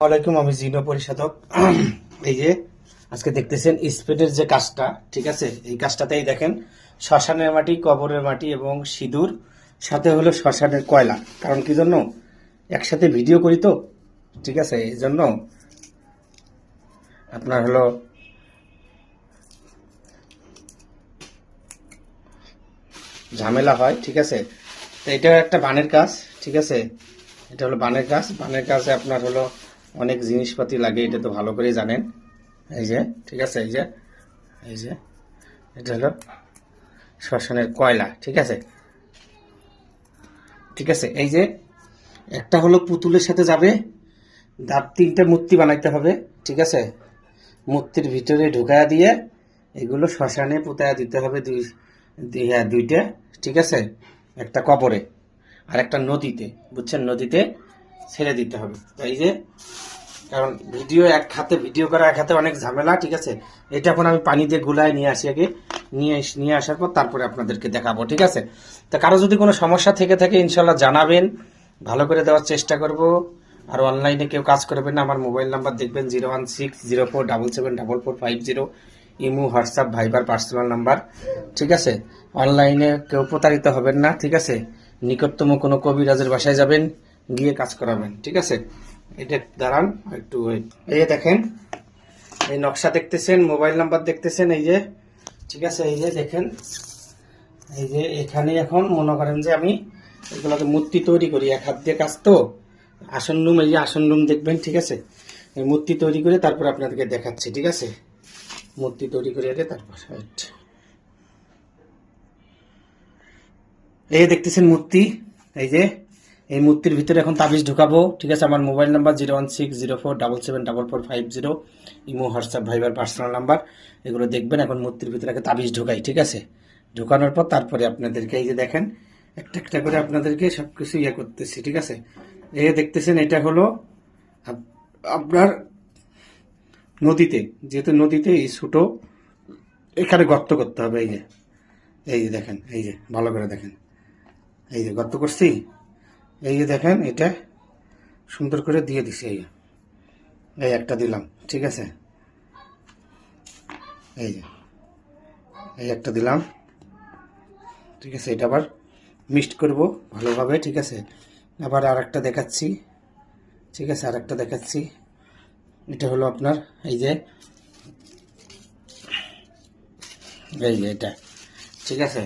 ওয়ালাইকুম, আমি জিনো পরিশোধক। এই যে আজকে দেখতেছেন স্পেডের যে কাজটা, ঠিক আছে, এই কাজটাতেই দেখেন শ্মশানের মাটি, কবরের মাটি এবং সিঁদুর, সাথে হলো শ্মশানের কয়লা। কারণ কি জন্য একসাথে ভিডিও করি তো, ঠিক আছে, এই জন্য আপনার হলো ঝামেলা হয়, ঠিক আছে। তো এটা একটা বানের কাজ, ঠিক আছে, এটা হলো বানের কাজ। বানের কাজে আপনার হলো অনেক জিনিসপাতি লাগে, এটা তো ভালো করেই জানেন। এই যে, ঠিক আছে, এই যে এটা হলো শ্মশানের কয়লা, ঠিক আছে, ঠিক আছে। এই যে একটা হলো পুতুলের সাথে যাবে, তার 3টে মূর্তি বানাইতে হবে, ঠিক আছে। মূর্তির ভিতরে ঢুকায়া দিয়ে এগুলো শ্মশানে পুতায়া দিতে হবে, হ্যাঁ 2টে, ঠিক আছে। একটা কবরে আর একটা নদীতে, বুঝছেন, নদীতে ছেড়ে দিতে হবে। এই যে, কারণ ভিডিও এক হাতে ভিডিও করা, এক হাতে অনেক ঝামেলা, ঠিক আছে। এটা এখন আমি পানি দিয়ে গুলায় নিয়ে আসি, আগে নিয়ে আসার পর তারপরে আপনাদেরকে দেখাবো, ঠিক আছে। তা কারো যদি কোনো সমস্যা থেকে থাকে ইনশাল্লাহ জানাবেন, ভালো করে দেওয়ার চেষ্টা করব। আর অনলাইনে কেউ কাজ করবেন না, আমার মোবাইল নাম্বার দেখবেন 01604774450, imo, WhatsApp, Viber personal number, ঠিক আছে। অনলাইনে কেউ প্রতারিত হবেন না, ঠিক আছে। নিকটতম কোনো কবিরাজের বাসায় যাবেন, গিয়ে কাজ করাবেন, ঠিক আছে। এটা দাঁড়ান একটু, এই যে দেখেন, এই নকশা দেখতেছেন, মোবাইল নাম্বার দেখতেছেন, এই যে, ঠিক আছে। এই যে দেখেন, এই যে এখানে এখন মনে করেন যে আমি এগুলোকে মূর্তি তৈরি করি, এক হাত দিয়ে কাজ তো। আসন রুম, এই যে আসন রুম দেখবেন, ঠিক আছে। এই মূর্তি তৈরি করে তারপর আপনাদেরকে দেখাচ্ছি, ঠিক আছে। মূর্তি তৈরি করে আগে তারপর এই যে দেখতেছেন মূর্তি, এই যে এই মূর্তির ভিতরে এখন তাবিজ ঢুকাবো, ঠিক আছে। আমার mobile number 01604774450, imo, WhatsApp, Viber personal number, এগুলো দেখবেন। এখন মূর্তির ভিতরে আগে তাবিজ ঢুকাই, ঠিক আছে। ঢুকানোর পর তারপরে আপনাদেরকে এই যে দেখেন একটা একটা করে আপনাদেরকে সবকিছু ইয়ে করতেছি, ঠিক আছে। এই যে দেখতেছেন, এটা হলো আপনার নদীতে, যেহেতু নদীতে এই ছোটো এখানে গর্ত করতে হবে। এই যে দেখেন, এই যে ভালো করে দেখেন, এই যে গর্ত করছি, এই যে দেখেন, এটা সুন্দর করে দিয়ে দিছি। এই একটা দিলাম, ঠিক আছে। এই যে এই একটা দিলাম, ঠিক আছে। এটা আবার মিক্সড করব ভালোভাবে, ঠিক আছে। আবার আর একটা দেখাচ্ছি, ঠিক আছে, আর একটা দেখাচ্ছি। এটা হলো আপনার এই যে এটা, ঠিক আছে।